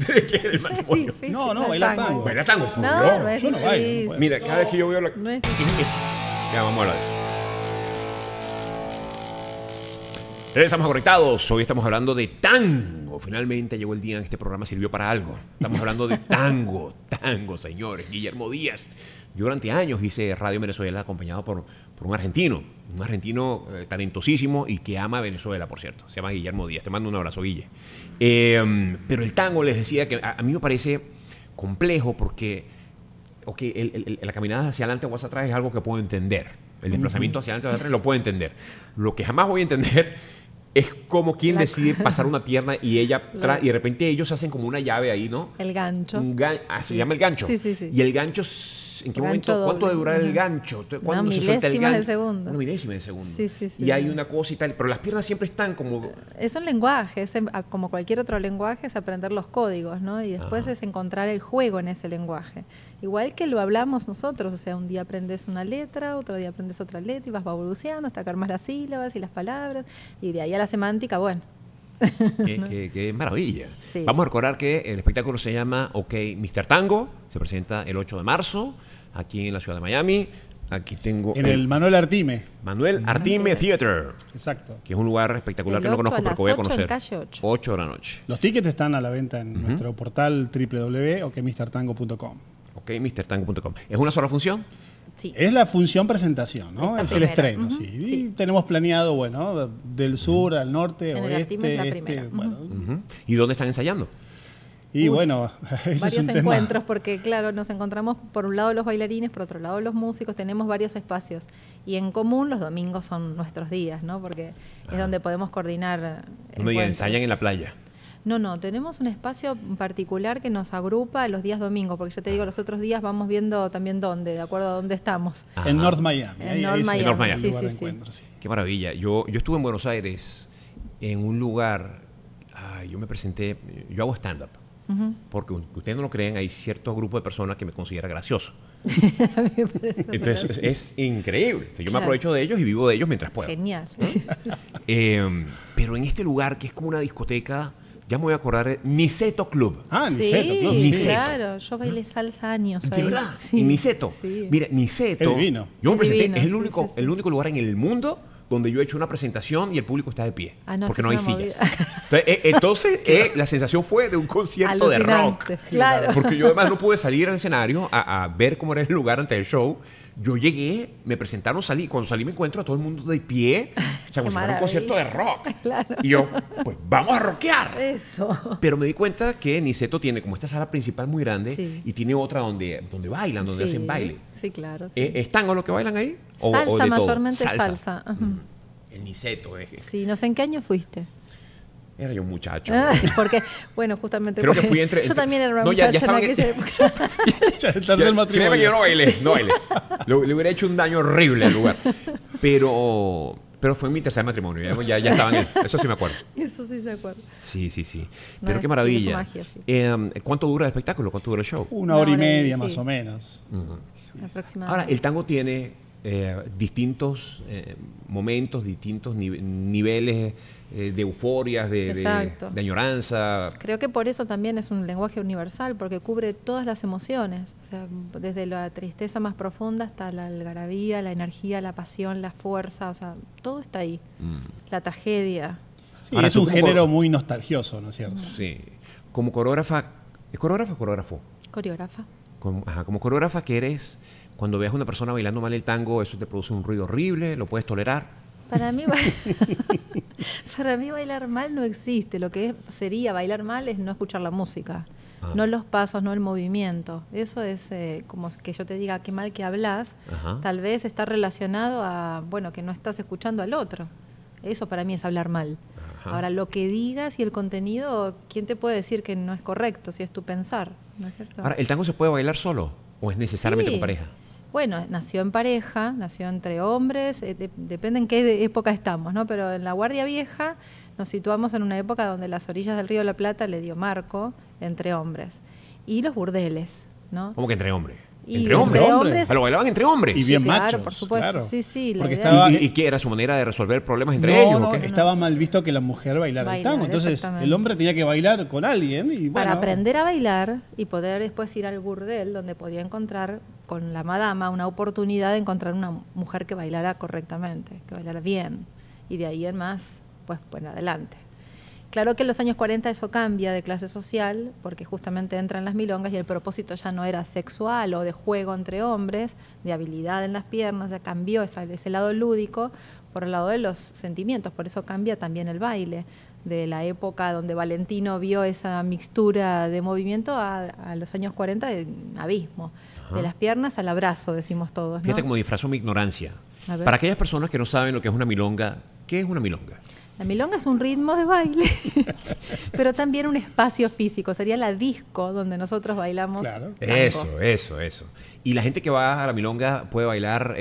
¿Qué es el matrimonio? Difícil, No, bailar tango. Bailar tango puro. No es Yo no bailo, difícil. no Mira, cada vez que yo veo la... No es difícil. Ya, vamos a hablar de eso. Estamos conectados. Hoy estamos hablando de tango. Finalmente llegó el día en que este programa sirvió para algo. Estamos hablando de tango. Tango, señores. Guillermo Díaz. Yo durante años hice radio en Venezuela acompañado por un argentino. Un argentino talentosísimo y que ama Venezuela, por cierto. Se llama Guillermo Díaz. Te mando un abrazo, Guille. Pero el tango, les decía que a mí me parece complejo porque la caminada hacia adelante o hacia atrás es algo que puedo entender. El desplazamiento hacia adelante o hacia atrás lo puedo entender. Lo que jamás voy a entender es como quien decide pasar una pierna y ella y de repente ellos hacen como una llave ahí, ¿no? El gancho. Se llama el gancho. Sí, sí, sí. Y el gancho, ¿en qué Gancho momento? ¿Cuánto doble. debe durar el Ajá. gancho? ¿Cuándo Una se suelta el milésima gancho? de segundo. Una milésima de segundo. Sí, sí, sí. Y hay una cosa y tal, pero las piernas siempre están como... Es un lenguaje, como cualquier otro lenguaje, es aprender los códigos, ¿no? Y después es encontrar el juego en ese lenguaje. Igual que lo hablamos nosotros, o sea, un día aprendes una letra, otro día aprendes otra letra y vas evolucionando hasta sacar más las sílabas y las palabras, y de ahí a la semántica, bueno. Qué maravilla. Sí. Vamos a recordar que el espectáculo se llama OK Mr. Tango, se presenta el 8 de marzo aquí en la ciudad de Miami. Aquí tengo En el Manuel Artime. Manuel Artime Theater, Exacto. que es un lugar espectacular El que no 8 conozco, a pero las que voy a 8 en conocer. calle 8. 8 de la noche. Los tickets están a la venta en nuestro portal www.okmrtango.com. OKMrtango.com. ¿Es una sola función? Sí. Es la función presentación, ¿no? Esta Es primera. el estreno, Ujú, sí. Y sí. tenemos planeado, bueno, del sur al norte, En el Artime es la primera. bueno. Ujú. ¿Y dónde están ensayando? Y bueno, ese es Varios un tema. encuentros, porque claro, nos encontramos por un lado los bailarines, por otro lado los músicos, tenemos varios espacios. Y en común los domingos son nuestros días, ¿no? Porque es donde podemos coordinar No me digan, encuentros. ensayan en la playa. No, tenemos un espacio particular que nos agrupa los días domingos, porque ya te digo, los otros días vamos viendo también dónde, de acuerdo a dónde estamos. Ajá. En North Miami. En ahí North es el Miami, North Miami. lugar de sí. encuentro, sí. Qué maravilla. Yo estuve en Buenos Aires en un lugar, yo me presenté, yo hago stand-up. Ujú. Porque aunque ustedes no lo creen, hay cierto grupo de personas que me considera gracioso. A mí me parece Entonces gracioso. es increíble. Entonces, yo me Claro. aprovecho de ellos y vivo de ellos mientras puedo. Genial. Pero en este lugar, que es como una discoteca, ya me voy a acordar, Niceto Club. Ah, Sí, Niceto, claro. Niceto. claro, yo bailé salsa años. ¿De ahí. verdad? Sí. ¿En Niceto? Sí. Mira, Niceto. Es divino. Yo me Es presenté, divino, es sí. el único lugar en el mundo donde yo he hecho una presentación y el público está de pie. Ah, no, porque es no hay una sillas. movida. Entonces, la sensación fue de un concierto de rock. Alucinante, claro. Porque yo además no pude salir al escenario a ver cómo era el lugar antes del show. Yo llegué, me presentaron, salí. Cuando salí me encuentro a todo el mundo de pie. O sea, como Qué si fuera un concierto de maravilla. rock. Claro. Y yo, pues vamos a rockear. Eso. Pero me di cuenta que Niceto tiene como esta sala principal muy grande Sí. y tiene otra donde bailan, donde Sí, hacen baile. Sí, claro. Sí. ¿Es tango lo que bailan ahí? Salsa, de todo? mayormente salsa. Ajá. El Niceto. Sí, no sé en qué año fuiste. Era yo un muchacho. Porque, bueno, justamente. Creo que fui entre... Yo también era una No, ya muchacha estaban en aquella época. Ya el tercer Créeme matrimonio. que yo no bailé, no bailé. Le hubiera hecho un daño horrible al lugar. Pero fue en mi tercer matrimonio. Ya estaban. Eso sí me acuerdo. Eso sí se acuerda. Sí. No, Pero qué tiene su maravilla. magia, sí. ¿Cuánto dura el espectáculo? ¿Cuánto dura el show? Una hora y media, sí. más o menos. Aproximadamente. Ahora, el tango tiene distintos momentos, distintos niveles de euforias, Exacto. de añoranza. Creo que por eso también es un lenguaje universal, porque cubre todas las emociones, o sea, desde la tristeza más profunda hasta la algarabía, la energía, la pasión, la fuerza, o sea, todo está ahí. La tragedia. Sí, Ahora, es tú un como género muy nostalgioso, ¿no es cierto? Sí. Como coreógrafa, ¿es coreógrafa o coreógrafo? Coreógrafa. Como coreógrafa que eres, cuando veas a una persona bailando mal el tango, eso te produce un ruido horrible, lo puedes tolerar. Para mí, para mí bailar mal no existe. Lo que sería bailar mal es no escuchar la música, no los pasos, no el movimiento. Eso es como que yo te diga qué mal que hablas. Ajá. Tal vez está relacionado a, bueno, que no estás escuchando al otro. Eso para mí es hablar mal. Ajá. Ahora, lo que digas y el contenido, ¿quién te puede decir que no es correcto si es tu pensar? ¿No es cierto? Ahora, ¿el tango se puede bailar solo o es necesariamente Sí. con pareja? Bueno, nació en pareja, nació entre hombres, depende en qué época estamos, ¿no? Pero en la Guardia Vieja nos situamos en una época donde las orillas del Río de la Plata le dio marco entre hombres. Y los burdeles, ¿no? ¿Cómo que entre hombres? Y ¿Entre hombres? hombres. Lo bailaban entre hombres. Y bien Sí, claro, machos. por supuesto. Claro. Sí, sí, la Porque idea- estaba, ¿Y qué era su manera de resolver problemas entre ellos? no, ¿o qué? estaba mal visto que la mujer bailara el Bailar, tango. Entonces, exactamente. el hombre tenía que bailar con alguien. Y bueno, Para aprender a bailar y poder después ir al burdel, donde podía encontrar con la madama una oportunidad de encontrar una mujer que bailara correctamente, que bailara bien. Y de ahí en más, pues adelante. Claro que en los años 40 eso cambia de clase social, porque justamente entran las milongas y el propósito ya no era sexual o de juego entre hombres, de habilidad en las piernas, ya cambió ese lado lúdico por el lado de los sentimientos, por eso cambia también el baile, de la época donde Valentino vio esa mixtura de movimiento a los años 40 de abismo, de las piernas al abrazo, decimos todos, ¿no? Fíjate cómo disfrazo mi ignorancia. A ver. Para aquellas personas que no saben lo que es una milonga, ¿qué es una milonga? La milonga es un ritmo de baile, pero también un espacio físico. Sería la disco donde nosotros bailamos. Claro. tango. Eso. Y la gente que va a la milonga puede bailar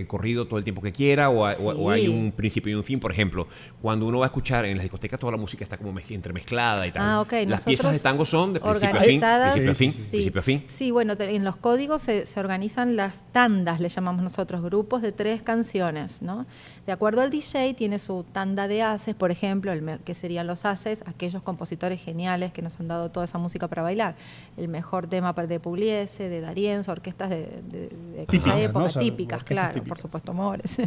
corrido todo el tiempo que quiera o hay un principio y un fin. Por ejemplo, cuando uno va a escuchar en las discotecas toda la música está como entremezclada y tal. Ah, ok. Las Nosotros piezas de tango son de principio a fin, organizadas. principio a fin, Sí. principio a fin. Sí, bueno, en los códigos se organizan las tandas, le llamamos nosotros, grupos de 3 canciones, ¿no? De acuerdo al DJ, tiene su tanda de haces, por ejemplo, que serían los haces, aquellos compositores geniales que nos han dado toda esa música para bailar. El mejor tema de Pugliese, de D'Arienzo, orquestas de aquella Típicas, época, ¿no? O sea, típicas, orquestas claro, típicas. por supuesto, Mores.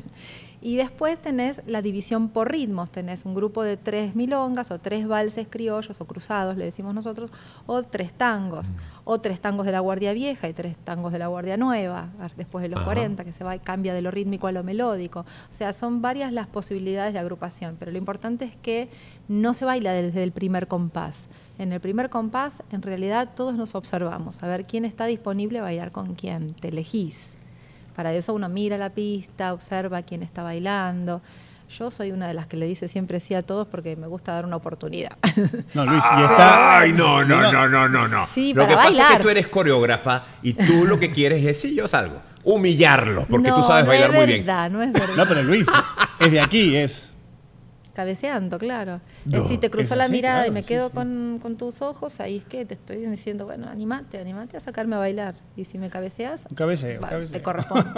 Y después tenés la división por ritmos, tenés un grupo de 3 milongas o 3 valses criollos o cruzados, le decimos nosotros, o 3 tangos, o 3 tangos de la Guardia Vieja y 3 tangos de la Guardia Nueva, después de los 40, que se va y cambia de lo rítmico a lo melódico. O sea, son varias las posibilidades de agrupación, pero lo importante es que no se baila desde el primer compás. En el primer compás, en realidad, todos nos observamos, a ver quién está disponible a bailar con quién, te elegís. Para eso uno mira la pista, observa quién está bailando. Yo soy una de las que le dice siempre sí a todos porque me gusta dar una oportunidad. No, Luis, y está. Ay, no. Sí, Lo para que pasa es bailar. que tú eres coreógrafa y tú lo que quieres es, sí, yo salgo, humillarlos, porque No, tú sabes no bailar es muy bien. verdad, no es verdad. No, pero Luis, es de aquí, es. Cabeceando, claro. No, Si te cruzó es la así, mirada claro, y me sí, quedo sí. con tus ojos, ahí es que te estoy diciendo, bueno, animate a sacarme a bailar. Y si me cabeceas, Un cabeceo, va, cabeceo. te corresponde.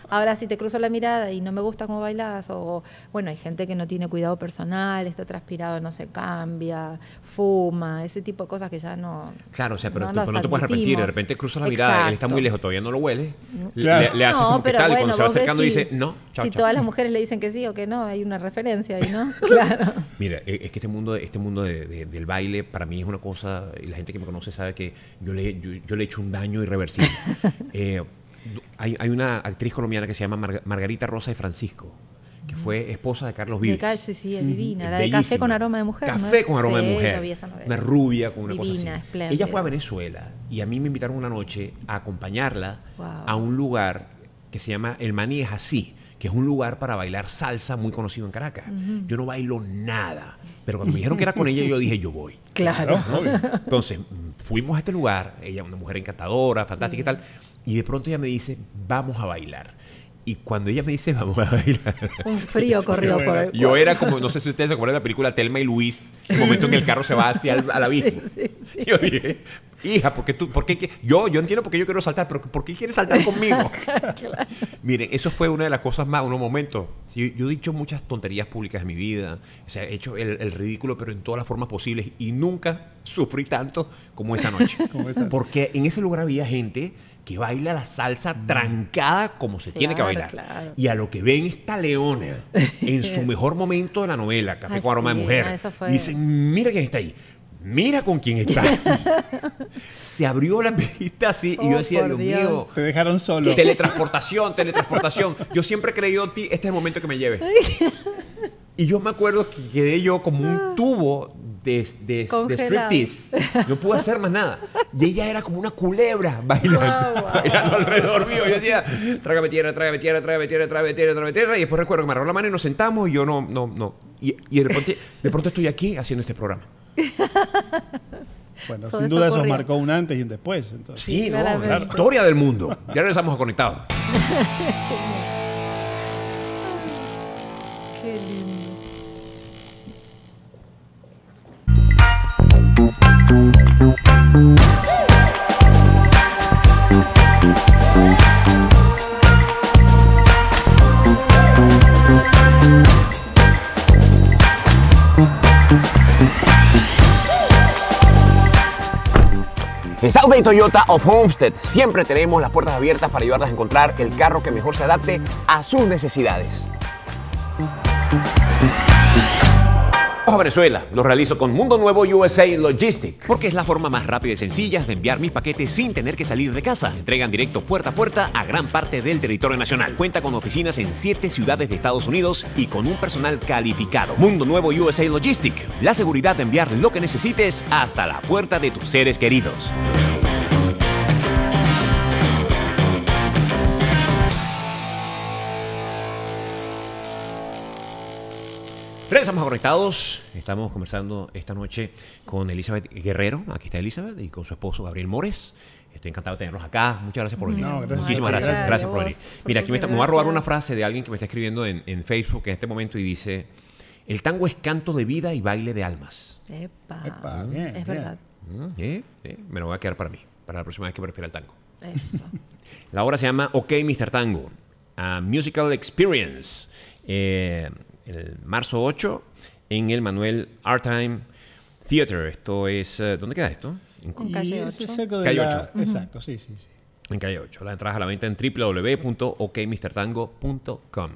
Ahora, si te cruzo la mirada y no me gusta cómo bailas, o bueno, hay gente que no tiene cuidado personal, está transpirado, no se cambia, fuma, ese tipo de cosas que ya no. Claro, o sea, pero no tú los no te puedes arrepentir, de admitimos. repente cruza la mirada, él está muy Exacto. lejos, todavía no lo huele, Claro. le haces No, como que pero tal, y bueno, cuando se va vos ves acercando si- dice, no, chao, Si chao. todas las mujeres le dicen que sí o que no, hay una referencia ahí, ¿no? Claro. Mira, es que este mundo del baile para mí es una cosa, y la gente que me conoce sabe que yo le he hecho un daño irreversible. Hay una actriz colombiana que se llama Margarita Rosa de Francisco, que fue esposa de Carlos De Vives. calle, sí, es divina. La de Bellísima. Café con aroma de mujer. ¿no Café es? con aroma de Sí, mujer. yo vi esa novela. Una rubia con una cosa Divina, así. espléndida. Ella fue a Venezuela y a mí me invitaron una noche a acompañarla Wow. a un lugar que se llama El Maní es Así, que es un lugar para bailar salsa muy conocido en Caracas. Yo no bailo nada, pero cuando me dijeron que era con ella, yo dije, yo voy. Claro. Entonces, fuimos a este lugar, ella una mujer encantadora, fantástica y tal, y de pronto ella me dice, vamos a bailar. Y cuando ella me dice, vamos a bailar, Un frío corrió por el yo cuerpo. era como, no sé si ustedes se acuerdan de la película Thelma y Luis, el momento en que el carro se va hacia al abismo. Yo dije, hija, yo entiendo por qué yo quiero saltar, pero ¿por qué quieres saltar conmigo? Miren, eso fue una de las cosas más, unos momentos. Sí, yo he dicho muchas tonterías públicas en mi vida, o sea, he hecho el ridículo, pero en todas las formas posibles, y nunca sufrí tanto como esa noche. Como esa. Porque en ese lugar había gente que baila la salsa trancada como se tiene que Claro, bailar. claro. Y a lo que ven esta leona en su mejor momento de la novela, Café Ay, con aroma de sí, mujer, eso fue. dicen, mira quién está ahí. Mira con quién está. Se abrió la pista así y yo Oh, decía, por Dios Dios. mío, Te dejaron solo. teletransportación. Yo siempre he creído en ti, este es el momento que me lleve. Y yo me acuerdo que quedé yo como un tubo de Congelado. striptease. No pude hacer más nada. Y ella era como una culebra bailando, bailando alrededor mío. Yo decía, trágame tierra. Y después recuerdo que me agarró la mano y nos sentamos y yo no. Y de pronto estoy aquí haciendo este programa. Bueno, Todo sin eso duda eso ocurrió. marcó un antes y un después. Entonces. Sí, no, claramente. la historia del mundo. Ya regresamos a Conectados. Qué lindo. En South Bay Toyota of Homestead siempre tenemos las puertas abiertas para ayudarlas a encontrar el carro que mejor se adapte a sus necesidades. A Venezuela, lo realizo con Mundo Nuevo USA Logistics, porque es la forma más rápida y sencilla de enviar mis paquetes sin tener que salir de casa. Entregan directo puerta a puerta a gran parte del territorio nacional. Cuenta con oficinas en 7 ciudades de Estados Unidos y con un personal calificado. Mundo Nuevo USA Logistics, la seguridad de enviar lo que necesites hasta la puerta de tus seres queridos. Regresamos conectados. Estamos conversando esta noche con Elizabeth Guerrero. Aquí está Elizabeth y con su esposo Gabriel Mores. Estoy encantado de tenerlos acá. Muchas gracias por venir. No, gracias. Muchísimas gracias. Gracias por venir. Mira, aquí me voy a robar una frase de alguien que me está escribiendo en Facebook en este momento y dice: el tango es canto de vida y baile de almas. Epa, bien, Es bien. verdad. Me lo voy a quedar para mí, para la próxima vez que me refiera al tango. Eso. La obra se llama OK Mr. Tango, a Musical Experience. El marzo 8 en el Manuel Artime Theater. Esto es... ¿dónde queda esto? En calle 8. Es cerca de Calle la... 8. Exacto, sí, sí, sí. En calle 8. La entrada a la venta en www.okmrtango.com.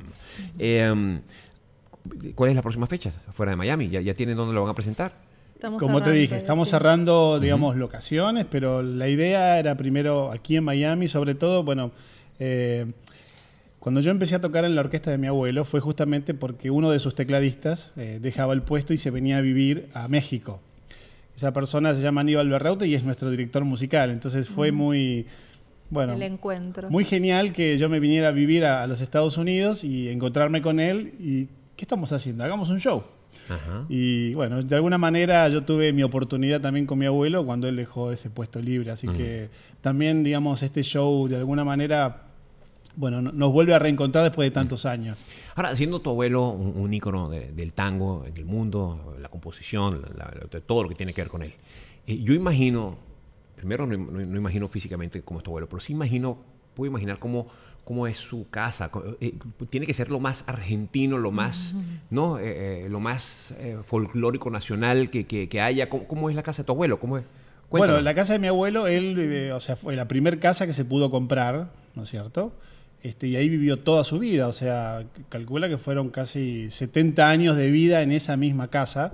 ¿Cuál es la próxima fecha? Fuera de Miami. ¿Ya tienen dónde lo van a presentar? Estamos Como te cerrando, dije, estamos sí. cerrando, digamos, locaciones, pero la idea era primero aquí en Miami, sobre todo, bueno, cuando yo empecé a tocar en la orquesta de mi abuelo fue justamente porque uno de sus tecladistas dejaba el puesto y se venía a vivir a México. Esa persona se llama Aníbal Berraute y es nuestro director musical, entonces fue muy, bueno, El encuentro. muy genial que yo me viniera a vivir a los Estados Unidos y encontrarme con él y ¿qué estamos haciendo? Hagamos un show. Ajá. Y bueno, de alguna manera yo tuve mi oportunidad también con mi abuelo cuando él dejó ese puesto libre. Así que también, digamos, este show de alguna manera, bueno, nos vuelve a reencontrar después de tantos años. Ahora, siendo tu abuelo un ícono del tango en el mundo, la composición, de todo lo que tiene que ver con él, yo imagino, primero no imagino físicamente cómo es tu abuelo, pero sí puedo imaginar cómo es su casa. Tiene que ser lo más argentino, lo más, ¿no? Lo más folclórico nacional que haya. ¿Cómo es la casa de tu abuelo? ¿Cómo es? Cuéntanos. Bueno, la casa de mi abuelo, él, o sea, fue la primera casa que se pudo comprar, ¿no es cierto? Y ahí vivió toda su vida, o sea, calcula que fueron casi 70 años de vida en esa misma casa.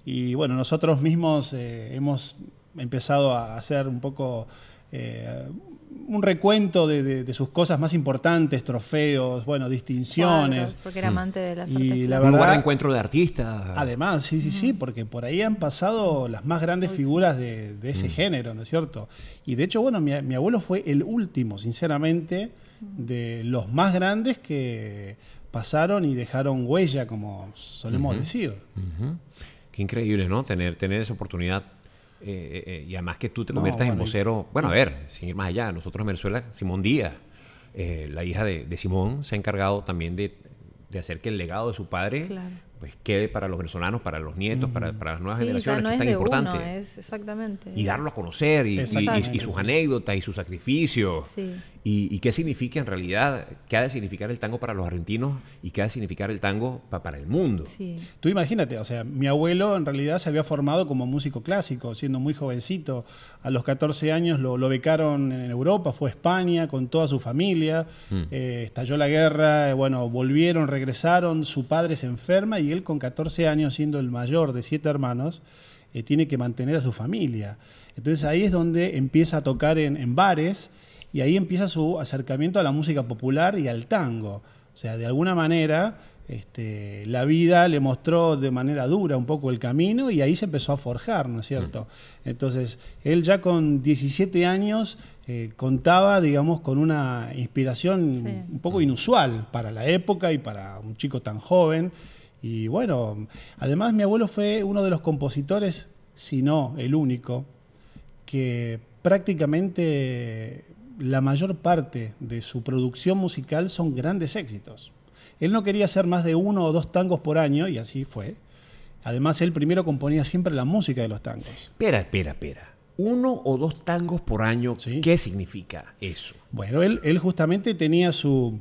Y bueno, nosotros mismos hemos empezado a hacer un poco un recuento de sus cosas más importantes, trofeos, bueno, distinciones. Cuadros, porque era amante de las Y artes la Un lugar verdad- de encuentro de artistas. Además, sí, porque por ahí han pasado las más grandes figuras de ese género, ¿no es cierto? Y de hecho, bueno, mi abuelo fue el último, sinceramente, de los más grandes que pasaron y dejaron huella, como solemos decir. Ujú. Qué increíble, ¿no? Tener esa oportunidad. Y además que tú te No, conviertas en bueno, vocero. Bueno, a ver, sin ir más allá, nosotros en Venezuela, Simón Díaz, la hija de Simón, se ha encargado también de hacer que el legado de su padre Claro. pues quede para los venezolanos, para los nietos, para las nuevas Sí, generaciones, ya no que es es tan de importante. uno, es exactamente. Y darlo a conocer, y Exactamente, sus sí. anécdotas y sus sacrificios. Sí. Y qué significa en realidad, qué ha de significar el tango para los argentinos y qué ha de significar el tango para el mundo. Sí. Tú imagínate, o sea, mi abuelo en realidad se había formado como músico clásico, siendo muy jovencito. A los 14 años lo becaron en Europa, fue a España con toda su familia. Estalló la guerra, bueno, volvieron, regresaron, su padre se enferma y él con 14 años, siendo el mayor de 7 hermanos, tiene que mantener a su familia. Entonces ahí es donde empieza a tocar en bares y ahí empieza su acercamiento a la música popular y al tango. O sea, de alguna manera la vida le mostró de manera dura un poco el camino y ahí se empezó a forjar, ¿no es cierto? Entonces, él ya con 17 años contaba, digamos, con una inspiración Sí. un poco inusual para la época y para un chico tan joven. Y bueno, además mi abuelo fue uno de los compositores, si no el único, que prácticamente la mayor parte de su producción musical son grandes éxitos. Él no quería hacer más de 1 o 2 tangos por año, y así fue. Además, él primero componía siempre la música de los tangos. Espera. 1 o 2 tangos por año, Sí. ¿qué significa eso? Bueno, él justamente tenía su...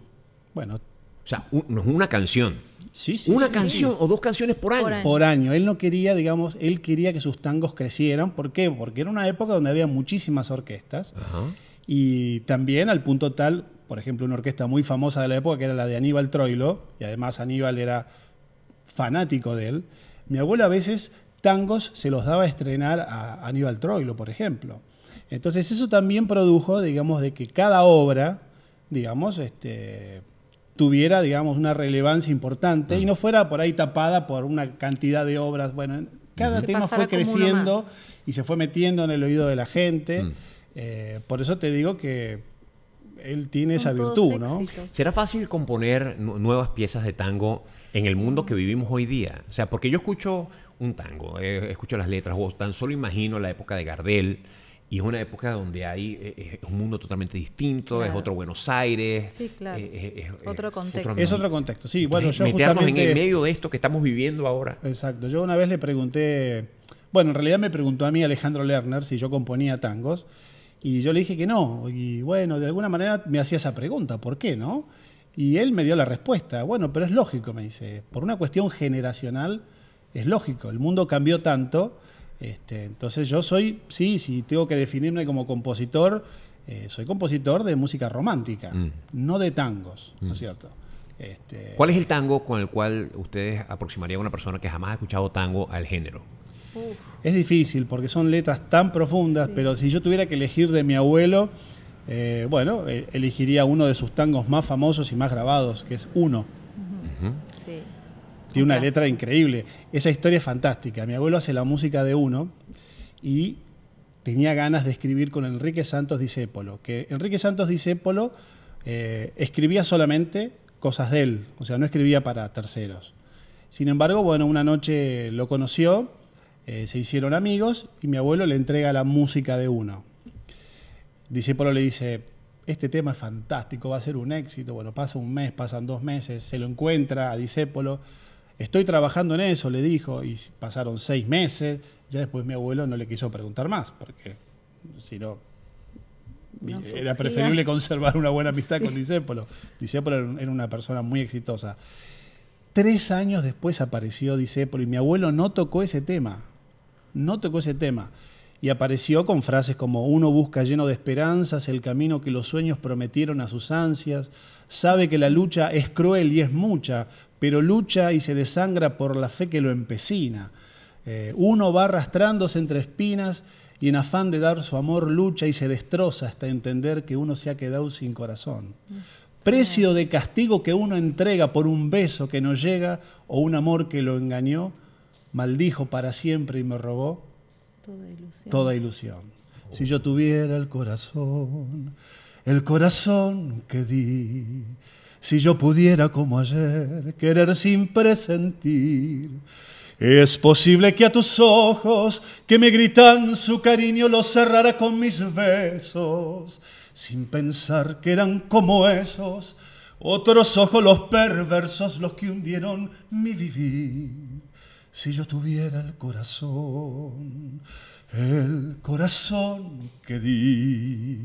Bueno, O sea, no es una canción. Sí, sí, Una sí, canción o 2 canciones por año. Por año. por año. Él no quería, digamos, él quería que sus tangos crecieran. ¿Por qué? Porque era una época donde había muchísimas orquestas Ajá. y también al punto tal, por ejemplo, una orquesta muy famosa de la época que era la de Aníbal Troilo, y además Aníbal era fanático de él. Mi abuelo a veces tangos se los daba a estrenar a Aníbal Troilo, por ejemplo. Entonces eso también produjo, digamos, de que cada obra, digamos, tuviera, digamos, una relevancia importante y no fuera por ahí tapada por una cantidad de obras. Bueno, cada Que tema pasara fue como uno creciendo más. y se fue metiendo en el oído de la gente. Por eso te digo que él tiene Son esa todos virtud, ¿no? éxitos. ¿Será fácil componer nuevas piezas de tango en el mundo que vivimos hoy día? O sea, porque yo escucho un tango, escucho las letras, o tan solo imagino la época de Gardel, y es una época donde hay es un mundo totalmente distinto, es Claro. otro Buenos Aires. Sí, claro. Otro contexto. Es otro contexto, sí. Bueno, Entonces, yo meternos en justamente... el medio de esto que estamos viviendo ahora. Exacto. Yo una vez le pregunté, bueno, en realidad me preguntó a mí Alejandro Lerner si yo componía tangos y yo le dije que no. Y bueno, de alguna manera me hacía esa pregunta, ¿por qué no? Y él me dio la respuesta. Bueno, pero es lógico, me dice. Por una cuestión generacional es lógico. El mundo cambió tanto. Entonces yo soy, sí, si tengo que definirme como compositor, soy compositor de música romántica, no de tangos, ¿no es cierto? ¿Cuál es el tango con el cual ustedes aproximarían a una persona que jamás ha escuchado tango al género? Uf, Es difícil porque son letras tan profundas, Sí. pero si yo tuviera que elegir de mi abuelo, bueno, elegiría uno de sus tangos más famosos y más grabados, que es Uno. sí. Tiene una Un letra clásico. increíble. Esa historia es fantástica. Mi abuelo hace la música de Uno y tenía ganas de escribir con Enrique Santos Discépolo, que Enrique Santos Discépolo escribía solamente cosas de él, o sea, no escribía para terceros. Sin embargo, bueno, una noche lo conoció, se hicieron amigos y mi abuelo le entrega la música de Uno. Discépolo le dice, este tema es fantástico, va a ser un éxito. Bueno, pasa un mes, pasan 2 meses, se lo encuentra a Discépolo. Estoy trabajando en eso, le dijo, y pasaron 6 meses. Ya después mi abuelo no le quiso preguntar más, porque si no, No era surgía. preferible conservar una buena amistad Sí. con Discépolo. Discépolo era una persona muy exitosa. 3 años después apareció Discépolo y mi abuelo no tocó ese tema. No tocó ese tema. Y apareció con frases como: uno busca lleno de esperanzas el camino que los sueños prometieron a sus ansias, sabe que la lucha es cruel y es mucha, pero lucha y se desangra por la fe que lo empecina. Uno va arrastrándose entre espinas y en afán de dar su amor lucha y se destroza hasta entender que uno se ha quedado sin corazón. Precio de castigo que uno entrega por un beso que no llega o un amor que lo engañó, maldijo para siempre y me robó Toda ilusión. toda ilusión. Si yo tuviera el corazón que di, si yo pudiera como ayer querer sin presentir, es posible que a tus ojos que me gritan su cariño los cerrara con mis besos, sin pensar que eran como esos otros ojos los perversos los que hundieron mi vivir. Si yo tuviera el corazón que di,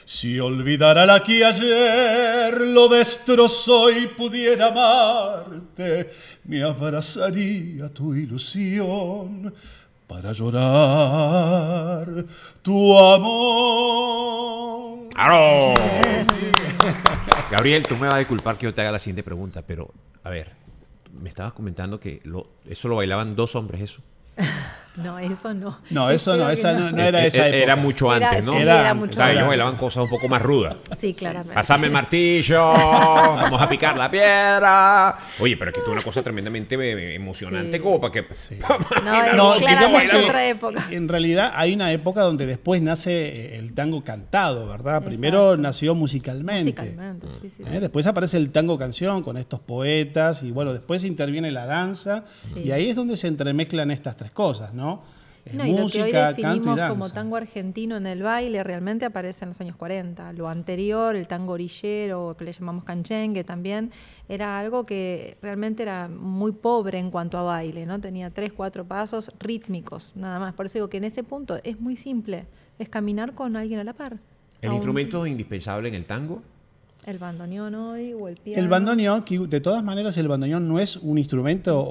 si olvidara la que ayer lo destrozó y pudiera amarte, me abrazaría tu ilusión para llorar tu amor. ¡Claro! Gabriel, tú me vas a disculpar que yo te haga la siguiente pregunta, pero a ver, me estabas comentando que eso lo bailaban 2 hombres, eso. No, eso no. No, eso no, Espero que esa no era esa época. Era mucho Era- antes, ¿no? sí, Era era antes, mucho O sea, ellos antes. bailaban cosas un poco más rudas. Sí, claramente. Pasame el martillo, vamos a picar la piedra. Oye, pero es que esto es una cosa tremendamente emocionante, Sí. como para que... No, es No, claramente digamos que otra época. en realidad hay una época donde después nace el tango cantado, ¿verdad? Primero Exacto. nació musicalmente. Musicalmente, sí, sí, sí. Después aparece el tango canción con estos poetas y bueno, después interviene la danza Sí. y ahí es donde se entremezclan estas 3 cosas, ¿no? No, y lo que hoy Música, canto y definimos danza. como tango argentino en el baile realmente aparece en los años 40. Lo anterior, el tango orillero, que le llamamos canchengue también, era algo que realmente era muy pobre en cuanto a baile, ¿no? Tenía 3, 4 pasos rítmicos, nada más. Por eso digo que en ese punto es muy simple, es caminar con alguien a la par. ¿El A un- instrumento indispensable en el tango? El bandoneón hoy o el piano. El bandoneón, que de todas maneras el bandoneón no es un instrumento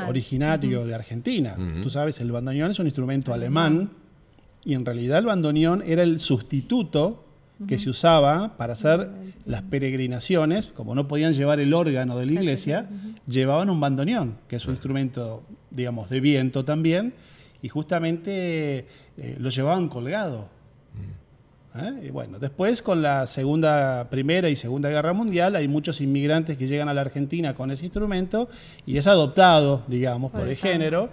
originario de Argentina. Tú sabes, el bandoneón es un instrumento alemán y en realidad el bandoneón era el sustituto que se usaba para hacer las peregrinaciones. Como no podían llevar el órgano de la iglesia, llevaban un bandoneón, que es un instrumento, digamos, de viento también, y justamente lo llevaban colgado. Y bueno, después con la Primera y Segunda Guerra Mundial hay muchos inmigrantes que llegan a la Argentina con ese instrumento y es adoptado, digamos, por el género,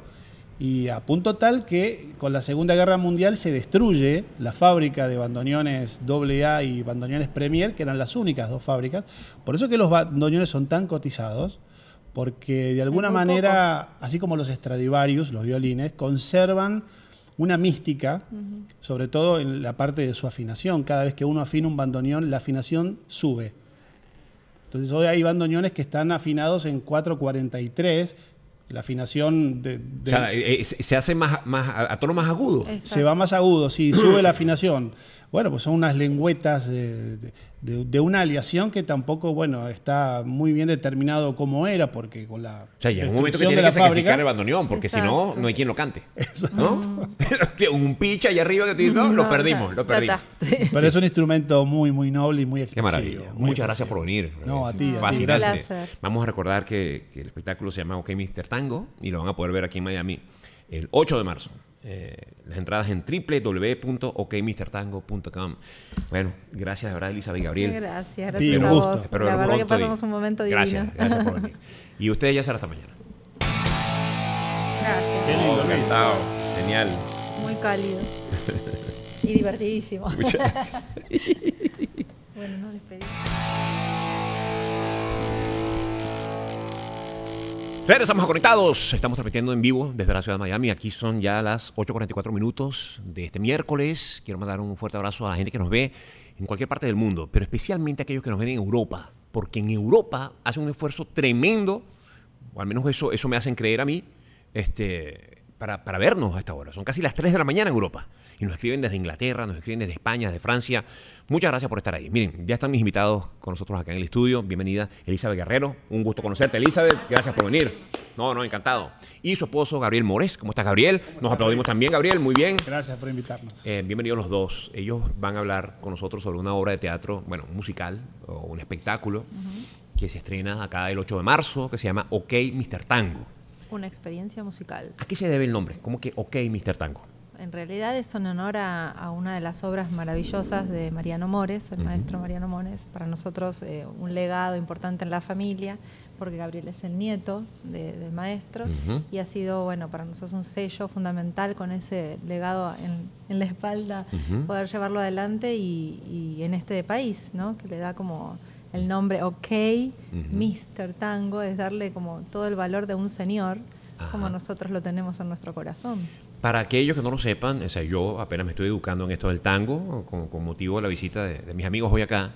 y a punto tal que con la Segunda Guerra Mundial se destruye la fábrica de bandoneones AA y bandoneones Premier, que eran las únicas dos fábricas. Por eso que los bandoneones son tan cotizados, porque de alguna manera, así como los Stradivarius, los violines, conservan una mística, sobre todo en la parte de su afinación. Cada vez que uno afina un bandoneón, la afinación sube. Entonces hoy hay bandoneones que están afinados en 4/43, la afinación o sea, se hace a tono más agudo. Exacto. Se va más agudo, sí, sube la afinación. Bueno, pues son unas lengüetas de una aleación que tampoco, bueno, está muy bien determinado cómo era, porque con la o sea, y en un momento que destrucción tiene de la que sacrificar fábrica, el bandoneón, porque si no, Exacto. no hay quien lo cante. Exacto. ¿No? Un pitch allá arriba que tú dices, no, lo perdimos, lo perdimos. Sí. Pero es un instrumento muy, muy noble y muy Qué expresivo. maravilla. muy Muchas gracias expresivo. por venir. No, a Es ti, a ti. fascinante. Un placer. Vamos a recordar que el espectáculo se llama OK Mr. Tango y lo van a poder ver aquí en Miami el 8 de marzo. Las entradas en www.okmrtango.com. Bueno, gracias de verdad, Elizabeth y Gabriel. Gracias Sí, a un vos. gusto. Espero La verlo verdad que pronto y- pasamos un momento divino. Gracias por venir. Y ustedes ya será hasta mañana. Gracias. Qué lindo, Luis. Encantado. Genial. Muy cálido. Y divertidísimo. Muchas gracias. Bueno, nos despedimos. Regresamos a Conectados. Estamos transmitiendo en vivo desde la ciudad de Miami. Aquí son ya las 8:44 minutos de este miércoles. Quiero mandar un fuerte abrazo a la gente que nos ve en cualquier parte del mundo, pero especialmente a aquellos que nos ven en Europa, porque en Europa hacen un esfuerzo tremendo, o al menos eso me hacen creer a mí, para vernos a esta hora. Son casi las 3 de la mañana en Europa. Y nos escriben desde Inglaterra, nos escriben desde España, desde Francia. Muchas gracias por estar ahí. Miren, ya están mis invitados con nosotros acá en el estudio. Bienvenida, Elizabeth Guerrero. Un gusto conocerte, Elizabeth. Gracias por venir. No, encantado. Y su esposo, Gabriel Mores. ¿Cómo estás, Gabriel? Nos aplaudimos también, Gabriel. Muy bien. Gracias por invitarnos. Bienvenidos los dos. Ellos van a hablar con nosotros sobre una obra de teatro, bueno, un musical o un espectáculo que se estrena acá el 8 de marzo, que se llama OK Mr. Tango. Una experiencia musical. ¿A qué se debe el nombre? ¿Cómo que OK Mr. Tango? En realidad es en honor a una de las obras maravillosas de Mariano Mores, el maestro Mariano Mores. Para nosotros un legado importante en la familia, porque Gabriel es el nieto del maestro y ha sido, bueno, para nosotros un sello fundamental con ese legado en la espalda, poder llevarlo adelante y en este país, ¿no? Que le da como el nombre OK, Mr. Tango, es darle como todo el valor de un señor, como nosotros lo tenemos en nuestro corazón. Para aquellos que no lo sepan, o sea, yo apenas me estoy educando en esto del tango, con motivo de la visita de mis amigos hoy acá.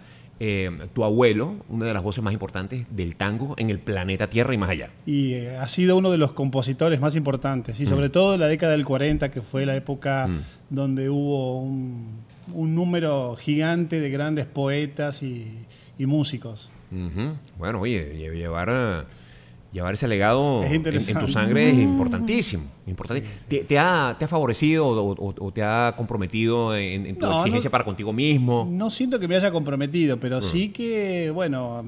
Tu abuelo, una de las voces más importantes del tango en el planeta Tierra y más allá. Y ha sido uno de los compositores más importantes, y sobre todo en la década del 40, que fue la época donde hubo un número gigante de grandes poetas y músicos. Bueno, oye, llevar ese legado Es en interesante. tu sangre es importantísimo. ¿Te ha favorecido o te ha comprometido en tu exigencia para contigo mismo? No siento que me haya comprometido, pero sí que, bueno,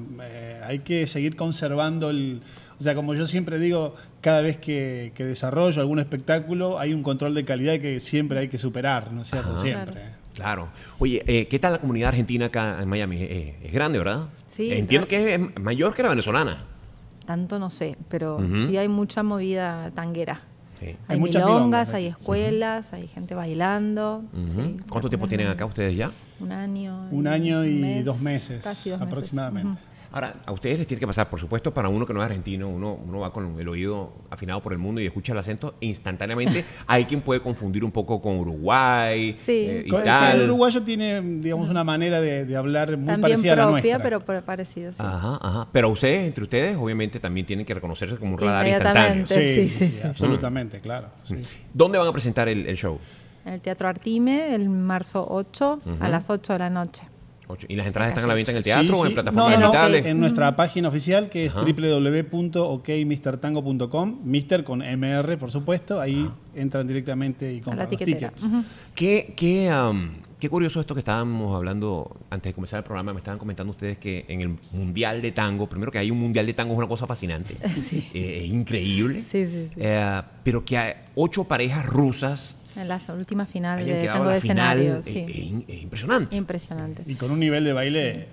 hay que seguir conservando o sea, como yo siempre digo, cada vez que desarrollo algún espectáculo, hay un control de calidad que siempre hay que superar, ¿no es cierto? Siempre. Claro. Oye, ¿qué tal la comunidad argentina acá en Miami? Es grande, ¿verdad? Sí, Entiendo que es mayor que la venezolana. Tanto no sé, pero sí hay mucha movida tanguera. Sí. Hay muchas milongas, milongas, hay escuelas, hay gente bailando. Sí, ¿Cuánto tiempo tienen acá ustedes ya? Un año. Un año y un mes, 2 meses, casi 2 meses. aproximadamente. Ahora, a ustedes les tiene que pasar, por supuesto, para uno que no es argentino, uno va con el oído afinado por el mundo y escucha el acento instantáneamente. Hay quien puede confundir un poco con Uruguay Sí. y Sí, tal. el uruguayo tiene, digamos, una manera de hablar muy También parecida a la propia, nuestra. pero parecida, sí. Ajá. Pero ustedes, entre ustedes, obviamente también tienen que reconocerse como un radar instantáneo. Inmediatamente. Sí, Sí. absolutamente, claro. Sí. ¿Dónde van a presentar el show? En el Teatro Artime, el marzo 8, a las 8 de la noche. ¿Y las entradas están a la venta en el teatro o en Sí. plataformas No, digitales? en nuestra página oficial, que es www.okmistertango.com, Mister con MR, por supuesto. Ahí entran directamente y A la compran los tiquetera. tickets. Ujú. Qué curioso esto que estábamos hablando antes de comenzar el programa. Me estaban comentando ustedes que en el Mundial de Tango, primero que hay un Mundial de Tango es una cosa fascinante. Sí. Es increíble. Sí, sí, sí. Pero que hay 8 parejas rusas En la última final hayan de quedado tango a de la final. escenario, sí. Es impresionante. Impresionante. Y con un nivel de baile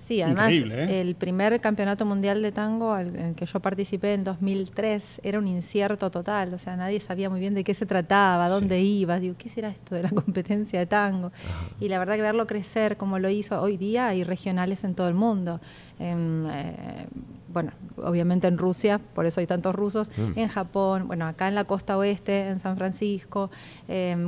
Sí, además increíble, ¿eh? el primer campeonato mundial de tango en el que yo participé en 2003 era un incierto total, o sea, nadie sabía muy bien de qué se trataba, dónde iba, digo, ¿qué será esto de la competencia de tango? Y la verdad que verlo crecer como lo hizo hoy día, hay regionales en todo el mundo. Bueno, obviamente en Rusia, por eso hay tantos rusos, en Japón, bueno, acá en la costa oeste, en San Francisco,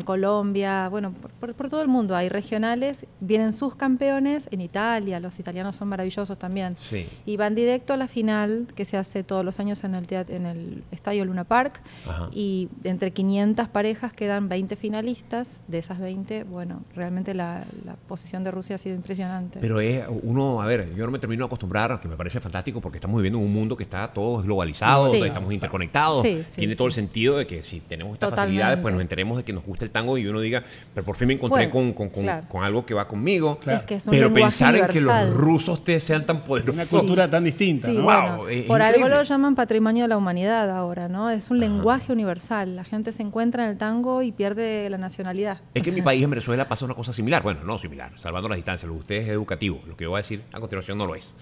Colombia, bueno, por todo el mundo hay regionales, vienen sus campeones, en Italia, los italianos son maravillosos también, Sí. y van directo a la final que se hace todos los años en el Estadio Luna Park, Ajá. y entre 500 parejas quedan 20 finalistas, de esas 20, bueno, realmente la posición de Rusia ha sido impresionante. Pero es uno, a ver, yo no me termino de acostumbrar, que me parece fantástico porque estamos viviendo en un mundo que está todo globalizado, Sí. donde estamos interconectados. Sí, sí, Tiene sí. todo el sentido de que si tenemos estas Totalmente. facilidades, pues nos enteremos de que nos gusta el tango y uno diga, pero por fin me encontré Bueno, con claro. algo que va conmigo. Es que es un Pero lenguaje pensar en que los universal. rusos sean tan poderosos. una cultura tan distinta, Sí, ¿no? bueno, Wow, es por algo increíble. lo llaman patrimonio de la humanidad ahora, ¿no? Es un lenguaje universal. La gente se encuentra en el tango y pierde la nacionalidad. Es que en mi país, en Venezuela, pasa una cosa similar. Bueno, no similar, salvando las distancias. Lo de ustedes es educativo. Lo que yo voy a decir a continuación no lo es.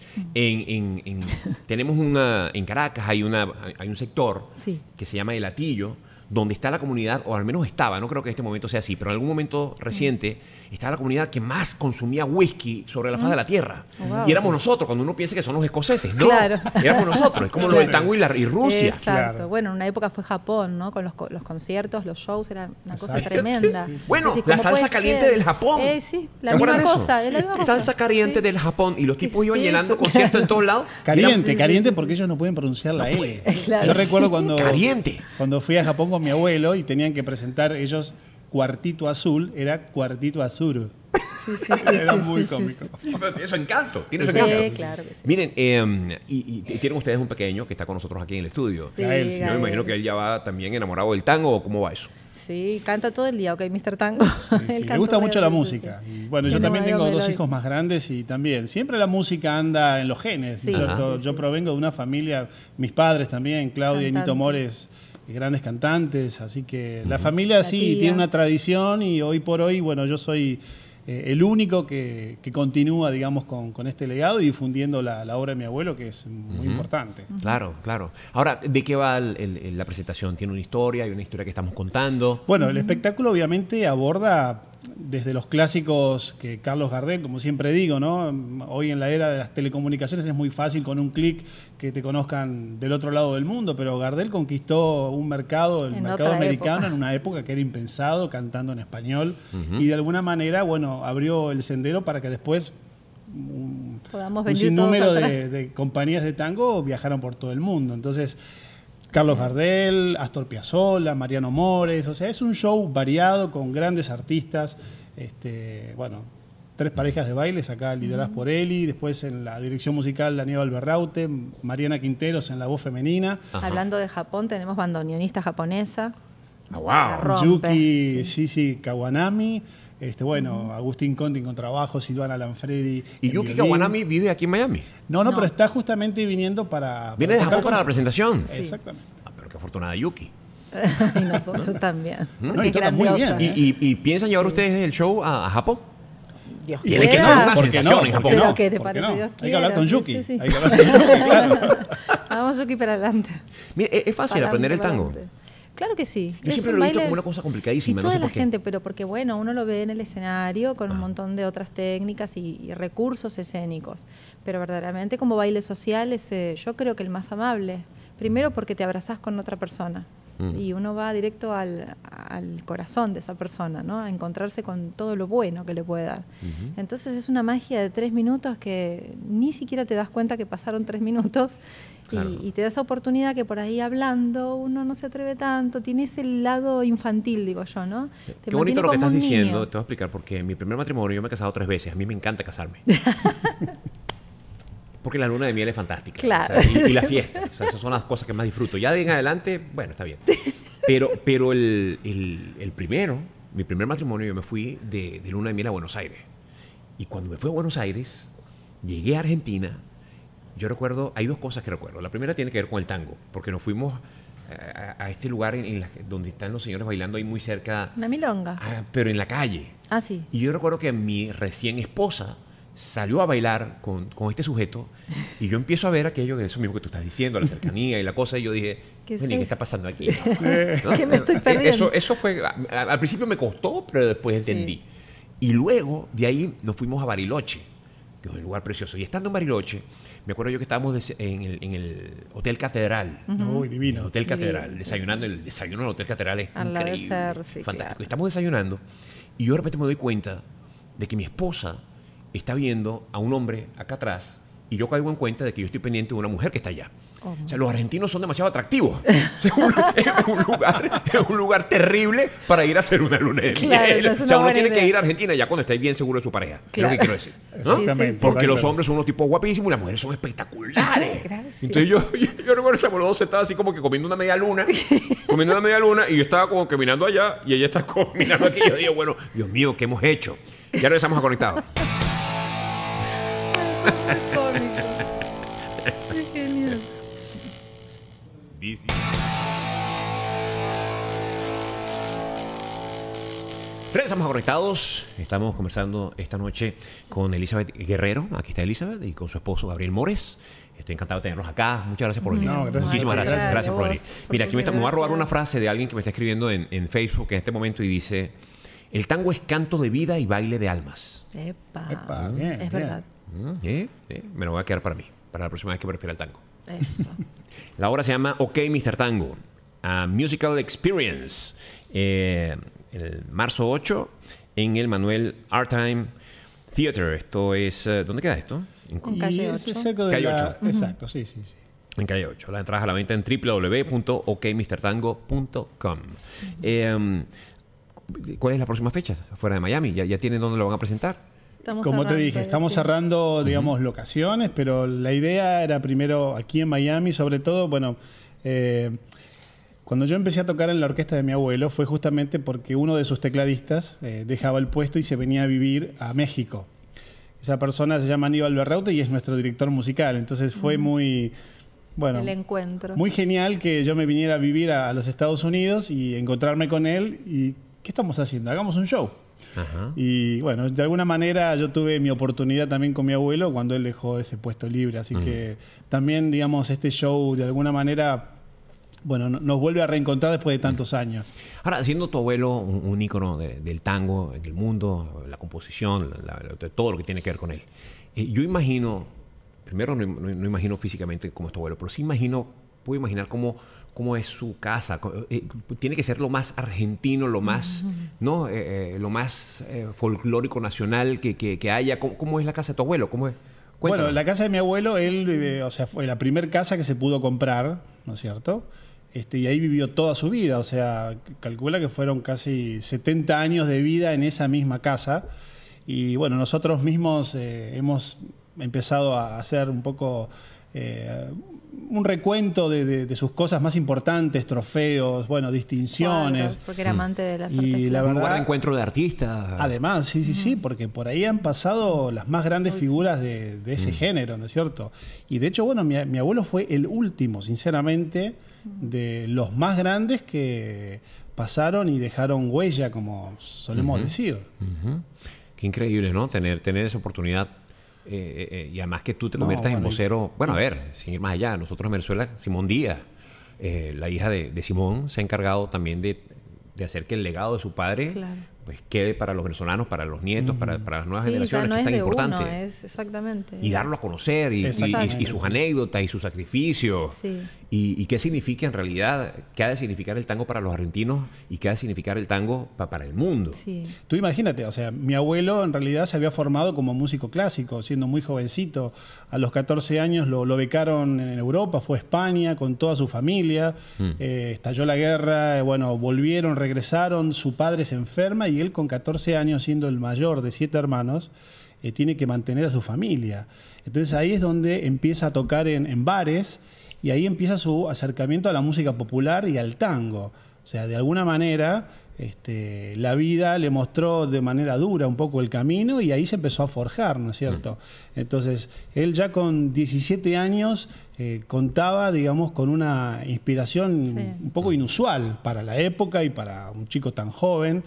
Tenemos en Caracas hay un sector Sí. que se llama El Hatillo, donde está la comunidad, o al menos estaba, no creo que en este momento sea así, pero en algún momento reciente estaba la comunidad que más consumía whisky sobre la faz de la tierra. Oh, wow. Y éramos nosotros, cuando uno piensa que son los escoceses. No, Claro. éramos nosotros. Es como lo del tango y Rusia. Exacto. Claro. Bueno, en una época fue Japón, ¿no? Con los conciertos, los shows, era una cosa Exacto. tremenda. Bueno, Decís, la ¿cómo salsa puede caliente ser? del Japón. Sí, ¿Te la misma acuerdas de eso? cosa, es la misma cosa. Salsa caliente Sí. del Japón. Y los tipos ¿Qué iban es llenando eso? conciertos en todos lados. Caliente, Sí, caliente sí, porque ellos no pueden pronunciar la L. Claro, Yo recuerdo sí. Caliente. cuando fui a Japón con mi abuelo y tenían que presentar ellos Cuartito Azul, era Cuartito Azul. Sí, sí, sí, Era sí, muy sí, sí, cómico. sí. Pero tiene su encanto. Tiene su Sí, encanto. claro que sí. Miren, y tienen ustedes un pequeño que está con nosotros aquí en el estudio. Sí, Gael, sí. Yo me Gael. imagino que él ya va también enamorado del tango, ¿o cómo va eso? Sí, canta todo el día, ok, Mr. Tango. Sí, Él me canta gusta mucho la sí, sí, música. sí. Y bueno, yo Tiene también medio tengo dos melódico. hijos más grandes y también siempre la música anda en los genes. Sí, ¿cierto? sí, Yo sí. provengo de una familia, mis padres también, Claudia y Nito Cantantes. Mores, grandes cantantes, así que la familia sí tía. tiene una tradición y hoy por hoy, bueno, yo soy el único que continúa, digamos, con este legado y difundiendo la obra de mi abuelo, que es muy importante. Claro, claro. Ahora, ¿de qué va la presentación? ¿Tiene una historia? ¿Hay una historia que estamos contando? Bueno, el espectáculo obviamente aborda desde los clásicos que Carlos Gardel, como siempre digo, ¿no? Hoy en la era de las telecomunicaciones es muy fácil con un clic que te conozcan del otro lado del mundo, pero Gardel conquistó un mercado, el En mercado otra americano, época. en una época que era impensado, cantando en español, y de alguna manera, bueno, abrió el sendero para que después Podamos un venir sinnúmero todos atrás. de compañías de tango viajaron por todo el mundo. Entonces, Carlos Gardel, Astor Piazzolla, Mariano Mores, o sea, es un show variado con grandes artistas, bueno, 3 parejas de bailes acá lideradas por Eli, después en la dirección musical Aníbal Berraute, Mariana Quinteros en la voz femenina, Ajá. Hablando de Japón, tenemos bandoneonista japonesa. Ah, La wow. rompe, Yuki sí. sí, Kawanami, bueno, Agustín Conti en contrabajo, Silvana Lanfredi. ¿Y en Yuki violín. Kawanami vive aquí en Miami? No, No. pero está justamente viniendo para... ¿Viene de tocar Japón con para la nosotros. presentación? Sí. Exactamente. Ah, pero qué afortunada Yuki. Y nosotros también. No, Porque y es toca muy grandiosa. bien. ¿Y piensan llevar ustedes el show a Japón? Dios Tiene que quiera. ser una ¿Por qué sensación no? en ¿Por Japón. qué Pero no? ¿qué te ¿Por qué parece? no? Dios Hay que hablar quiera. con Sí, Yuki. sí, sí. Hay que hablar con Yuki, claro. Vamos Yuki para adelante. Mire, es fácil aprender el tango. Claro que sí. Yo Es siempre un lo he visto baile- como una cosa Y complicadísima, no toda sé la por qué. gente, pero porque bueno, uno lo ve en el escenario con un montón de otras técnicas y recursos escénicos. Pero verdaderamente como baile social es, yo creo que el más amable. Primero porque te abrazás con otra persona. y uno va directo al corazón de esa persona, ¿no? A encontrarse con todo lo bueno que le puede dar. Entonces es una magia de 3 minutos que ni siquiera te das cuenta que pasaron 3 minutos. Claro. Y te da esa oportunidad que por ahí hablando uno no se atreve tanto, tiene ese lado infantil, digo yo, ¿no? Qué bonito lo que estás diciendo, te voy a explicar, porque en mi primer matrimonio yo me he casado 3 veces, a mí me encanta casarme. Porque la luna de miel es fantástica. Claro. O sea, y la fiesta, o sea, esas son las cosas que más disfruto. Ya de en adelante, bueno, está bien. Pero el primero, mi primer matrimonio, yo me fui de luna de miel a Buenos Aires. Y cuando me fui a Buenos Aires, llegué a Argentina. Yo recuerdo, hay 2 cosas que recuerdo. La primera tiene que ver con el tango, porque nos fuimos a este lugar donde están los señores bailando ahí muy cerca. Una milonga. Pero en la calle. Ah, sí. Y yo recuerdo que mi recién esposa salió a bailar con este sujeto y yo empiezo a ver aquello de eso mismo que tú estás diciendo, la cercanía y la cosa, y yo dije, ¿qué está pasando aquí? ¿No? ¿Qué me estoy perdiendo? Eso fue, al principio me costó, pero después entendí. Sí. Y luego, de ahí, nos fuimos a Bariloche, que es un lugar precioso. Y estando en Bariloche, me acuerdo yo que estábamos en el Hotel Catedral. Muy divino. El Hotel Catedral, divino, desayunando. Sí. El desayuno en el Hotel Catedral es increíble, sí, fantástico. Claro. Estamos desayunando y yo de repente me doy cuenta de que mi esposa está viendo a un hombre acá atrás y yo caigo en cuenta de que yo estoy pendiente de una mujer que está allá. Oh, o sea, los argentinos son demasiado atractivos. Es un lugar terrible para ir a hacer una luna de miel. No, o sea, uno tiene que ir a Argentina ya cuando esté bien seguro de su pareja. Claro. Es lo que quiero decir. ¿No? Sí, porque los hombres son unos tipos guapísimos y las mujeres son espectaculares. Gracias. Entonces yo recuerdo que estamos los dos sentados así como que comiendo una media luna. Y yo estaba como que mirando allá y ella está como mirando aquí. Y yo digo, bueno, Dios mío, ¿qué hemos hecho? Ya regresamos a Conectados. Qué genial. Regresamos a Conectados. Estamos conversando esta noche con Elizabeth Guerrero. Aquí está Elizabeth y con su esposo Gabriel Mores. Estoy encantado de tenerlos acá. Muchas gracias por venir. Muchísimas gracias. Gracias por venir. Mira, aquí me va a robar una frase de alguien que me está escribiendo en Facebook en este momento y dice: el tango es canto de vida y baile de almas. Epa. Bien, es verdad. Me lo voy a quedar para mí, para la próxima vez que prefiera el tango. Eso. La obra se llama OK Mr. Tango, a Musical Experience. El marzo 8 en el Manuel Artime Theater. Esto es... ¿dónde queda esto? En Calle 8. Calle 8. Exacto, sí. En Calle 8. La entrada a la venta en www.okmrtango.com. ¿Cuál es la próxima fecha? Fuera de Miami. ¿Ya tienen dónde lo van a presentar? Como te dije, estamos cerrando, digamos, locaciones, pero la idea era primero aquí en Miami, sobre todo, bueno, cuando yo empecé a tocar en la orquesta de mi abuelo fue justamente porque uno de sus tecladistas dejaba el puesto y se venía a vivir a México. Esa persona se llama Aníbal Berraute y es nuestro director musical, entonces fue muy... Bueno, el encuentro. Muy genial que yo me viniera a vivir a los Estados Unidos y encontrarme con él y ¿qué estamos haciendo? Hagamos un show. Ajá. Y bueno, de alguna manera yo tuve mi oportunidad también con mi abuelo cuando él dejó ese puesto libre, así que también, digamos, este show de alguna manera, bueno, nos vuelve a reencontrar después de tantos años. Ahora, siendo tu abuelo un ícono del tango en el mundo, la composición, todo lo que tiene que ver con él, yo imagino, primero no imagino físicamente cómo es tu abuelo, pero sí puedo imaginar cómo es su casa. Tiene que ser lo más argentino, lo más, ¿no? Lo más folclórico nacional que haya. ¿Cómo es la casa de tu abuelo? ¿Cómo es? Cuéntanos. Bueno, la casa de mi abuelo, él, o sea, fue la primera casa que se pudo comprar, ¿no es cierto? Y ahí vivió toda su vida, o sea, calcula que fueron casi 70 años de vida en esa misma casa. Y bueno, nosotros mismos hemos empezado a hacer un poco... un recuento de sus cosas más importantes, trofeos, bueno, distinciones. Cuadros, porque era amante de las artes. Y la verdad, un lugar de encuentro de artistas. Además, sí, porque por ahí han pasado las más grandes figuras de ese género, ¿no es cierto? Y de hecho, bueno, mi abuelo fue el último, sinceramente, de los más grandes que pasaron y dejaron huella, como solemos decir. Qué increíble, ¿no? Tener esa oportunidad. Y además que tú te conviertas en vocero. Bueno, a ver, sin ir más allá, nosotros en Venezuela, Simón Díaz, la hija de Simón, se ha encargado también de hacer que el legado de su padre pues quede para los venezolanos, para los nietos, para las nuevas generaciones, no que es tan importante. Exactamente. Y darlo a conocer, y sus anécdotas, y sus sacrificios. Sí. ¿Y qué significa en realidad, qué ha de significar el tango para los argentinos y qué ha de significar el tango para el mundo? Sí. Tú imagínate, o sea, mi abuelo en realidad se había formado como músico clásico, siendo muy jovencito. A los 14 años lo becaron en Europa, fue a España con toda su familia. Estalló la guerra, bueno, volvieron, regresaron, su padre se enferma y él con 14 años, siendo el mayor de 7 hermanos, tiene que mantener a su familia. Entonces ahí es donde empieza a tocar en bares. Y ahí empieza su acercamiento a la música popular y al tango. O sea, de alguna manera la vida le mostró de manera dura un poco el camino y ahí se empezó a forjar, ¿no es cierto? Entonces, él ya con 17 años contaba, digamos, con una inspiración un poco inusual para la época y para un chico tan joven.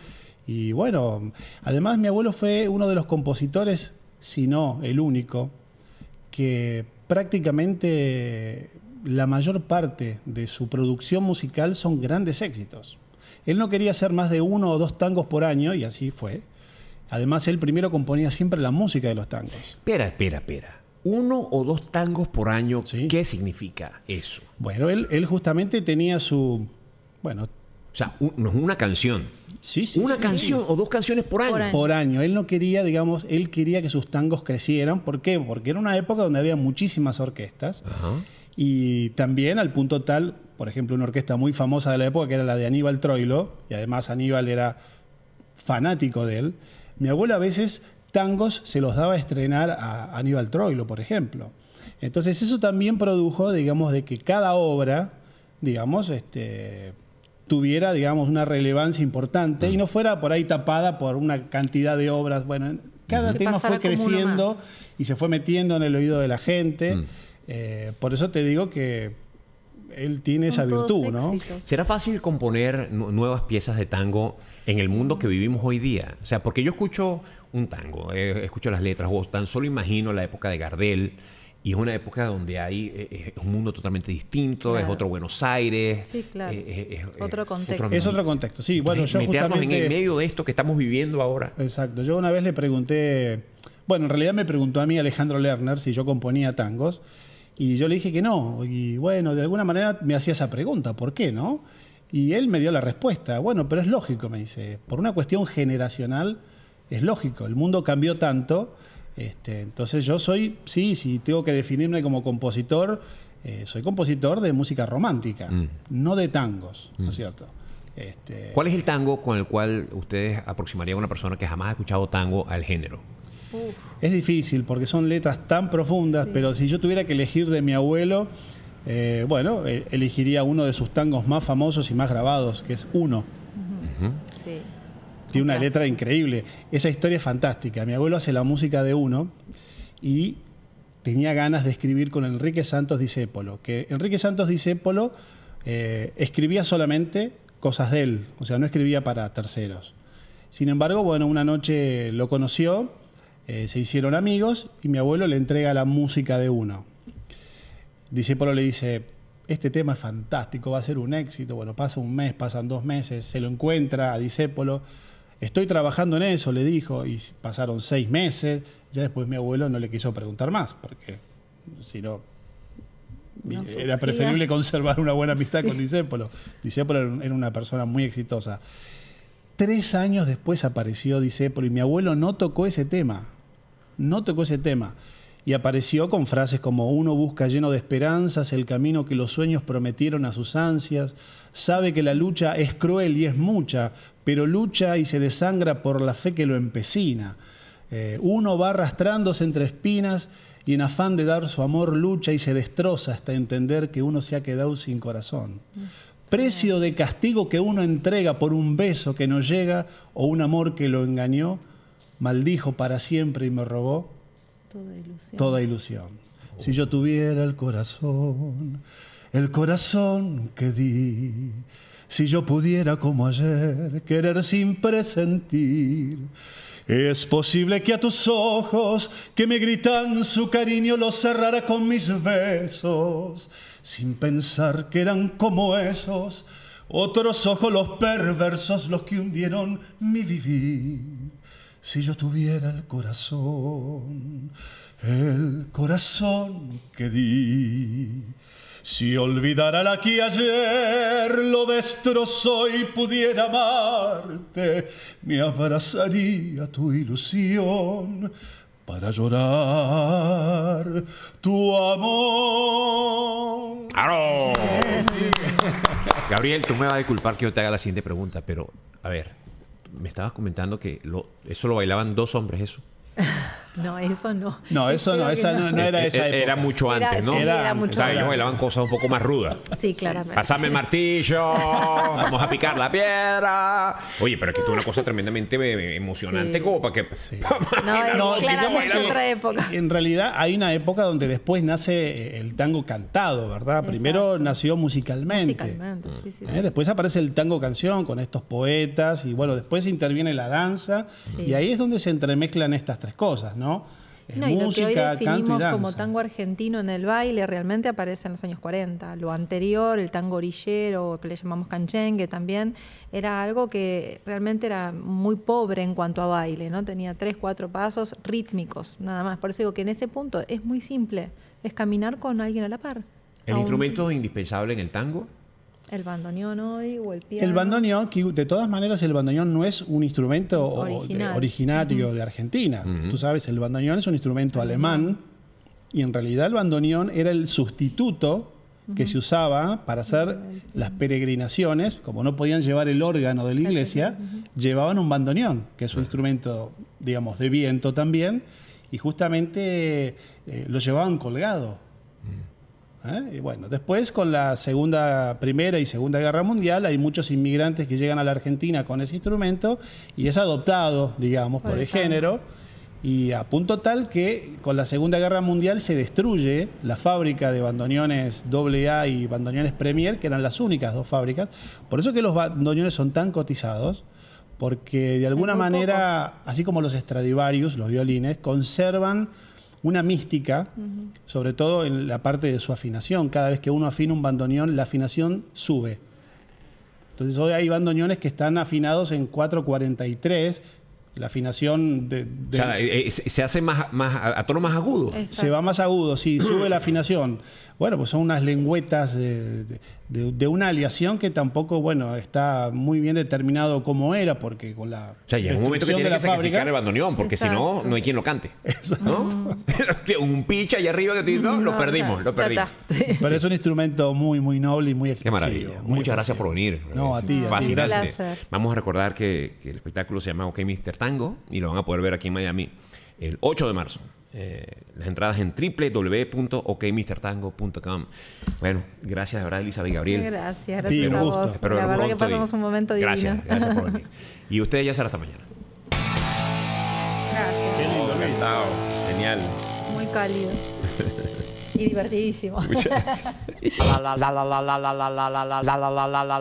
Y bueno, además mi abuelo fue uno de los compositores, si no el único, que prácticamente la mayor parte de su producción musical son grandes éxitos. Él no quería hacer más de 1 o 2 tangos por año y así fue. Además, él primero componía siempre la música de los tangos. Espera. 1 o 2 tangos por año, Sí. ¿Qué significa eso? Bueno, él justamente tenía su... Bueno, O sea, no es una canción. sí. Una canción o 2 canciones por año. Por año. Él no quería, digamos, él quería que sus tangos crecieran. ¿Por qué? Porque era una época donde había muchísimas orquestas. Ajá. Y también al punto tal, por ejemplo, una orquesta muy famosa de la época que era la de Aníbal Troilo, y además Aníbal era fanático de él. Mi abuelo a veces tangos se los daba a estrenar a Aníbal Troilo, por ejemplo. Entonces eso también produjo, digamos, de que cada obra, digamos, tuviera, digamos, una relevancia importante y no fuera por ahí tapada por una cantidad de obras. Bueno, cada Que tema pasara fue como uno creciendo más. y se fue metiendo en el oído de la gente. Por eso te digo que él tiene esa Son todos virtud, ¿no? éxitos. ¿Será fácil componer nuevas piezas de tango en el mundo que vivimos hoy día? O sea, porque yo escucho un tango, escucho las letras, o tan solo imagino la época de Gardel, y es una época donde hay es un mundo totalmente distinto, Claro. es otro Buenos Aires. Sí, claro. Otro contexto. Es otro contexto, sí. Bueno, yo meternos en el justamente... medio de esto que estamos viviendo ahora. Exacto. Yo una vez le pregunté... Bueno, en realidad me preguntó a mí Alejandro Lerner si yo componía tangos. Y yo le dije que no. Y bueno, de alguna manera me hacía esa pregunta. ¿Por qué no? Y él me dio la respuesta. Bueno, pero es lógico, me dice. Por una cuestión generacional es lógico. El mundo cambió tanto. Entonces yo soy, sí, si tengo que definirme como compositor, soy compositor de música romántica, no de tangos, ¿no es cierto? ¿Cuál es el tango con el cual ustedes aproximarían a una persona que jamás ha escuchado tango al género? Uf, Es difícil porque son letras tan profundas, Sí. pero si yo tuviera que elegir de mi abuelo, bueno, elegiría uno de sus tangos más famosos y más grabados, que es Uno. sí. Tiene una Clásico. letra increíble. Esa historia es fantástica. Mi abuelo hace la música de Uno y tenía ganas de escribir con Enrique Santos Discépolo, que Enrique Santos Discépolo escribía solamente cosas de él, o sea, no escribía para terceros. Sin embargo, bueno, una noche lo conoció, se hicieron amigos y mi abuelo le entrega la música de Uno. Discépolo le dice, este tema es fantástico, va a ser un éxito. Bueno, pasa un mes, pasan 2 meses, se lo encuentra a Discépolo. Estoy trabajando en eso, le dijo, y pasaron 6 meses. Ya después mi abuelo no le quiso preguntar más, porque si no, No era surgía. preferible conservar una buena amistad Sí. con Discépolo. Discépolo era una persona muy exitosa. 3 años después apareció Discépolo y mi abuelo no tocó ese tema. No tocó ese tema. Y apareció con frases como: uno busca lleno de esperanzas el camino que los sueños prometieron a sus ansias, sabe que la lucha es cruel y es mucha, pero lucha y se desangra por la fe que lo empecina. Uno va arrastrándose entre espinas y en afán de dar su amor lucha y se destroza hasta entender que uno se ha quedado sin corazón. Precio de castigo que uno entrega por un beso que no llega o un amor que lo engañó, maldijo para siempre y me robó Toda ilusión. toda ilusión. Si yo tuviera el corazón que di, si yo pudiera como ayer querer sin presentir, es posible que a tus ojos que me gritan su cariño los cerrara con mis besos, sin pensar que eran como esos otros ojos los perversos, los que hundieron mi vivir. Si yo tuviera el corazón que di, si olvidara la que ayer lo destrozó y pudiera amarte, me abrazaría tu ilusión para llorar tu amor. ¡Claro! Gabriel, tú me vas a disculpar que yo te haga la siguiente pregunta, pero a ver, me estabas comentando que eso lo bailaban 2 hombres, eso. No, eso no. No, eso no, esa no era esa época. Era mucho antes, ¿no? Sí, era mucho O sea, antes. ellos bailaban cosas un poco más rudas. Sí, claramente. Pásame el martillo, vamos a picar la piedra. Oye, pero es que esto es una cosa tremendamente emocionante, Sí. como para que... No, digamos claramente que otra época. en realidad hay una época donde después nace el tango cantado, ¿verdad? Primero Exacto. nació musicalmente. Musicalmente, sí, sí, ¿Eh? sí. Después aparece el tango canción con estos poetas y bueno, después interviene la danza Sí. y ahí es donde se entremezclan estas 3 cosas, ¿no? No, y lo que hoy Música, canto y definimos danza. como tango argentino en el baile realmente aparece en los años 40. Lo anterior, el tango orillero, que le llamamos canchengue también, era algo que realmente era muy pobre en cuanto a baile, ¿no? Tenía 3, 4 pasos rítmicos, nada más. Por eso digo que en ese punto es muy simple, es caminar con alguien a la par. ¿El instrumento indispensable en el tango? El bandoneón hoy o el piano. El bandoneón, que de todas maneras el bandoneón no es un instrumento originario de Argentina. Tú sabes, el bandoneón es un instrumento alemán y en realidad el bandoneón era el sustituto que se usaba para hacer las peregrinaciones. Como no podían llevar el órgano de la iglesia, llevaban un bandoneón, que es un instrumento, digamos, de viento también, y justamente lo llevaban colgado. Y bueno, después con la Primera y Segunda Guerra Mundial hay muchos inmigrantes que llegan a la Argentina con ese instrumento y es adoptado, digamos, por el género, y a punto tal que con la Segunda Guerra Mundial se destruye la fábrica de bandoneones AA y bandoneones Premier, que eran las únicas 2 fábricas. Por eso que los bandoneones son tan cotizados, porque de alguna manera, así como los Stradivarius, los violines, conservan una mística, sobre todo en la parte de su afinación. Cada vez que uno afina un bandoneón, la afinación sube. Entonces hoy hay bandoneones que están afinados en 4/43, la afinación O sea, se hace a tono más agudo. Exacto. se va más agudo, sí, sube la afinación. Bueno, pues son unas lengüetas de una aleación que tampoco, bueno, está muy bien determinado cómo era, porque con la O sea, llega un momento que destrucción tiene de que la sacrificar fábrica, el bandoneón, porque si no, Exacto. no hay quien lo cante. ¿No? Un pitch allá arriba que tú lo perdimos, lo Ya perdimos. está. Sí. pero es un instrumento muy, muy noble y muy Qué expresivo. maravilla. muy Muchas gracias por venir. No, a ti, a ti. Fascinante. Un placer. Vamos a recordar que el espectáculo se llama OK Mr. Tango y lo van a poder ver aquí en Miami el 8 de marzo. Las entradas en www.okmrtango.com. Bueno, gracias de verdad, Elizabeth y Gabriel. Gracias Sí, a un gusto. vos. Espero La verlo verdad que pronto y- pasamos un momento divino. Gracias por venir. Y ustedes ya será hasta mañana. Gracias. Encantado. Genial. Muy cálido. Y divertidísimo. Muchas gracias.